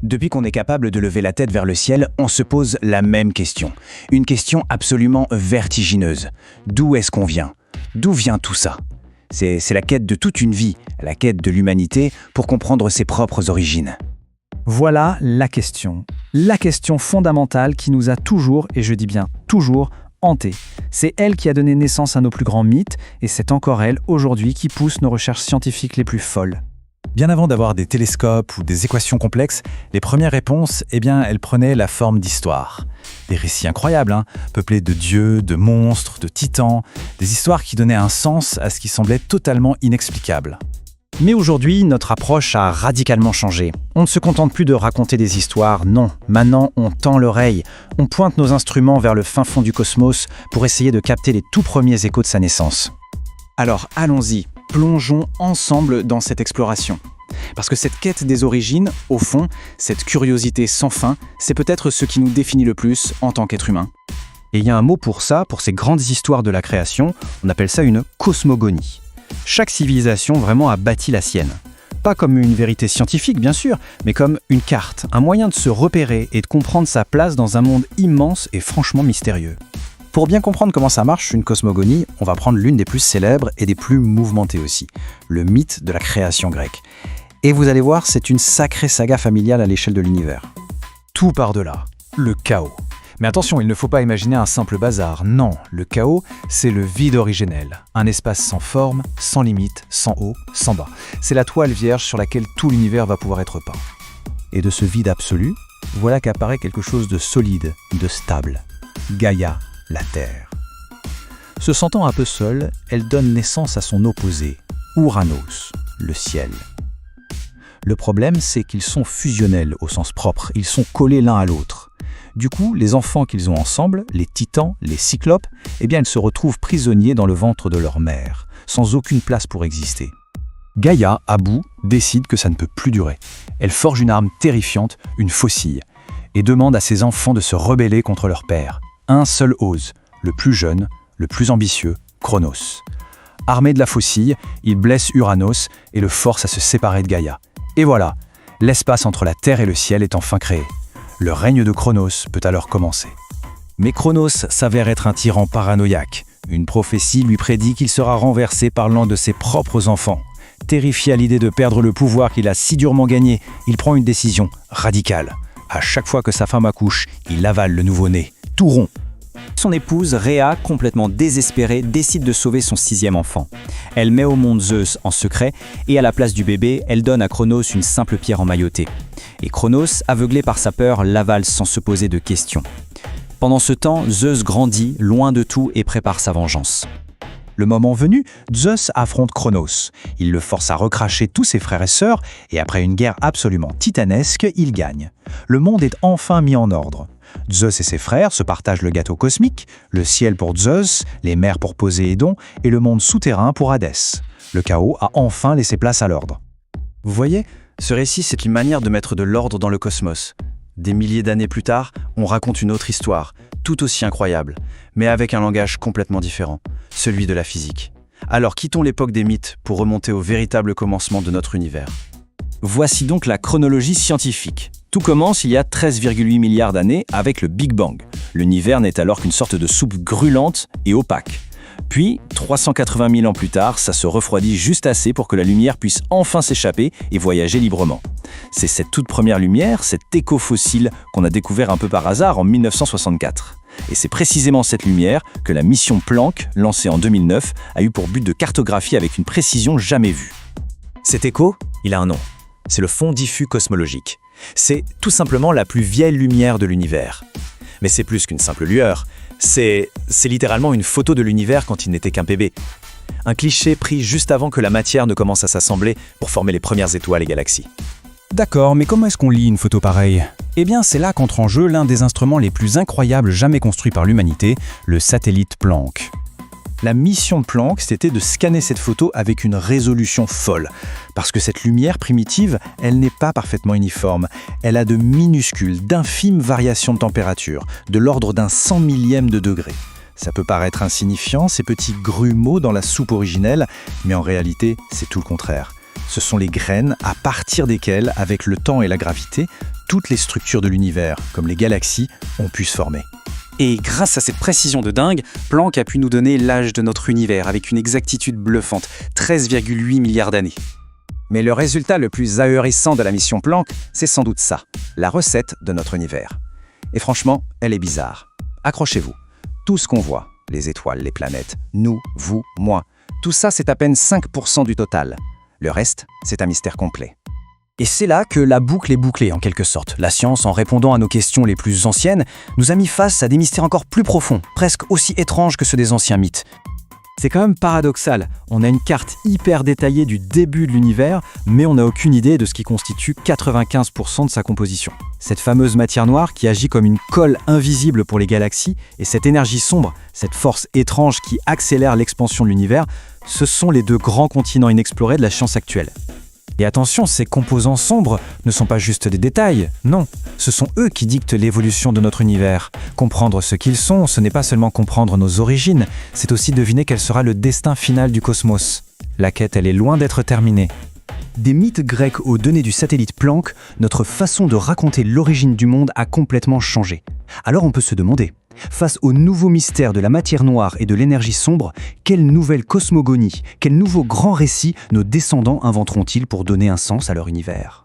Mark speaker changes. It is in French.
Speaker 1: Depuis qu'on est capable de lever la tête vers le ciel, on se pose la même question. Une question absolument vertigineuse. D'où est-ce qu'on vient? D'où vient tout ça? C'est la quête de toute une vie, la quête de l'humanité pour comprendre ses propres origines.
Speaker 2: Voilà la question fondamentale qui nous a toujours, et je dis bien toujours, hantés. C'est elle qui a donné naissance à nos plus grands mythes, et c'est encore elle, aujourd'hui, qui pousse nos recherches scientifiques les plus folles.
Speaker 3: Bien avant d'avoir des télescopes ou des équations complexes, les premières réponses, elles prenaient la forme d'histoires. Des récits incroyables, peuplés de dieux, de monstres, de titans, des histoires qui donnaient un sens à ce qui semblait totalement inexplicable.
Speaker 2: Mais aujourd'hui, notre approche a radicalement changé. On ne se contente plus de raconter des histoires, non. Maintenant, on tend l'oreille. On pointe nos instruments vers le fin fond du cosmos pour essayer de capter les tout premiers échos de sa naissance.
Speaker 1: Alors allons-y, plongeons ensemble dans cette exploration. Parce que cette quête des origines, au fond, cette curiosité sans fin, c'est peut-être ce qui nous définit le plus en tant qu'être humain.
Speaker 2: Et il y a un mot pour ça, pour ces grandes histoires de la création, on appelle ça une cosmogonie. Chaque civilisation vraiment a bâti la sienne. Pas comme une vérité scientifique, bien sûr, mais comme une carte, un moyen de se repérer et de comprendre sa place dans un monde immense et franchement mystérieux. Pour bien comprendre comment ça marche, une cosmogonie, on va prendre l'une des plus célèbres et des plus mouvementées aussi, le mythe de la création grecque. Et vous allez voir, c'est une sacrée saga familiale à l'échelle de l'univers.
Speaker 3: Tout part de là, le chaos. Mais attention, il ne faut pas imaginer un simple bazar. Non, le chaos, c'est le vide originel. Un espace sans forme, sans limite, sans haut, sans bas. C'est la toile vierge sur laquelle tout l'univers va pouvoir être peint. Et de ce vide absolu, voilà qu'apparaît quelque chose de solide, de stable. Gaïa, la Terre. Se sentant un peu seule, elle donne naissance à son opposé, Ouranos, le ciel. Le problème, c'est qu'ils sont fusionnels au sens propre, ils sont collés l'un à l'autre. Du coup, les enfants qu'ils ont ensemble, les titans, les cyclopes, ils se retrouvent prisonniers dans le ventre de leur mère, sans aucune place pour exister. Gaïa, à bout, décide que ça ne peut plus durer. Elle forge une arme terrifiante, une faucille, et demande à ses enfants de se rebeller contre leur père. Un seul ose, le plus jeune, le plus ambitieux, Cronos. Armé de la faucille, il blesse Uranos et le force à se séparer de Gaïa. Et voilà, l'espace entre la Terre et le ciel est enfin créé. Le règne de Cronos peut alors commencer. Mais Cronos s'avère être un tyran paranoïaque. Une prophétie lui prédit qu'il sera renversé par l'un de ses propres enfants. Terrifié à l'idée de perdre le pouvoir qu'il a si durement gagné, il prend une décision radicale. À chaque fois que sa femme accouche, il avale le nouveau-né, tout rond.
Speaker 1: Son épouse, Rhea, complètement désespérée, décide de sauver son 6e enfant. Elle met au monde Zeus en secret et à la place du bébé, elle donne à Cronos une simple pierre emmaillotée. Et Cronos, aveuglé par sa peur, l'avale sans se poser de questions. Pendant ce temps, Zeus grandit, loin de tout et prépare sa vengeance. Le moment venu, Zeus affronte Cronos. Il le force à recracher tous ses frères et sœurs et après une guerre absolument titanesque, il gagne. Le monde est enfin mis en ordre. Zeus et ses frères se partagent le gâteau cosmique, le ciel pour Zeus, les mers pour Poséidon et le monde souterrain pour Hadès. Le chaos a enfin laissé place à l'ordre.
Speaker 2: Vous voyez, ce récit, c'est une manière de mettre de l'ordre dans le cosmos. Des milliers d'années plus tard, on raconte une autre histoire, tout aussi incroyable, mais avec un langage complètement différent, celui de la physique. Alors quittons l'époque des mythes pour remonter au véritable commencement de notre univers. Voici donc la chronologie scientifique. Tout commence il y a 13,8 milliards d'années avec le Big Bang. L'univers n'est alors qu'une sorte de soupe grûlante et opaque. Puis, 380 000 ans plus tard, ça se refroidit juste assez pour que la lumière puisse enfin s'échapper et voyager librement. C'est cette toute première lumière, cet écho fossile qu'on a découvert un peu par hasard en 1964. Et c'est précisément cette lumière que la mission Planck, lancée en 2009, a eu pour but de cartographier avec une précision jamais vue.
Speaker 4: Cet écho, il a un nom. C'est le fond diffus cosmologique. C'est tout simplement la plus vieille lumière de l'univers. Mais c'est plus qu'une simple lueur. C'est littéralement une photo de l'univers quand il n'était qu'un bébé. Un cliché pris juste avant que la matière ne commence à s'assembler pour former les premières étoiles et galaxies.
Speaker 3: D'accord, mais comment est-ce qu'on lit une photo pareille? Eh bien, c'est là qu'entre en jeu l'un des instruments les plus incroyables jamais construits par l'humanité, le satellite Planck.
Speaker 2: La mission de Planck, c'était de scanner cette photo avec une résolution folle. Parce que cette lumière primitive, elle n'est pas parfaitement uniforme. Elle a de minuscules, d'infimes variations de température, de l'ordre d'un 100 millième de degré.
Speaker 3: Ça peut paraître insignifiant, ces petits grumeaux dans la soupe originelle, mais en réalité, c'est tout le contraire. Ce sont les graines à partir desquelles, avec le temps et la gravité, toutes les structures de l'univers, comme les galaxies, ont pu se former.
Speaker 1: Et grâce à cette précision de dingue, Planck a pu nous donner l'âge de notre univers avec une exactitude bluffante, 13,8 milliards d'années.
Speaker 5: Mais le résultat le plus ahurissant de la mission Planck, c'est sans doute ça, la recette de notre univers. Et franchement, elle est bizarre. Accrochez-vous. Tout ce qu'on voit, les étoiles, les planètes, nous, vous, moi, tout ça c'est à peine 5% du total. Le reste, c'est un mystère complet.
Speaker 1: Et c'est là que la boucle est bouclée en quelque sorte. La science, en répondant à nos questions les plus anciennes, nous a mis face à des mystères encore plus profonds, presque aussi étranges que ceux des anciens mythes. C'est quand même paradoxal. On a une carte hyper détaillée du début de l'univers, mais on n'a aucune idée de ce qui constitue 95% de sa composition. Cette fameuse matière noire qui agit comme une colle invisible pour les galaxies, et cette énergie sombre, cette force étrange qui accélère l'expansion de l'univers, ce sont les deux grands continents inexplorés de la science actuelle. Et attention, ces composants sombres ne sont pas juste des détails, non, ce sont eux qui dictent l'évolution de notre univers. Comprendre ce qu'ils sont, ce n'est pas seulement comprendre nos origines, c'est aussi deviner quel sera le destin final du cosmos. La quête, elle est loin d'être terminée. Des mythes grecs aux données du satellite Planck, notre façon de raconter l'origine du monde a complètement changé. Alors on peut se demander, face aux nouveaux mystères de la matière noire et de l'énergie sombre, quelle nouvelle cosmogonie, quel nouveau grand récit nos descendants inventeront-ils pour donner un sens à leur univers ?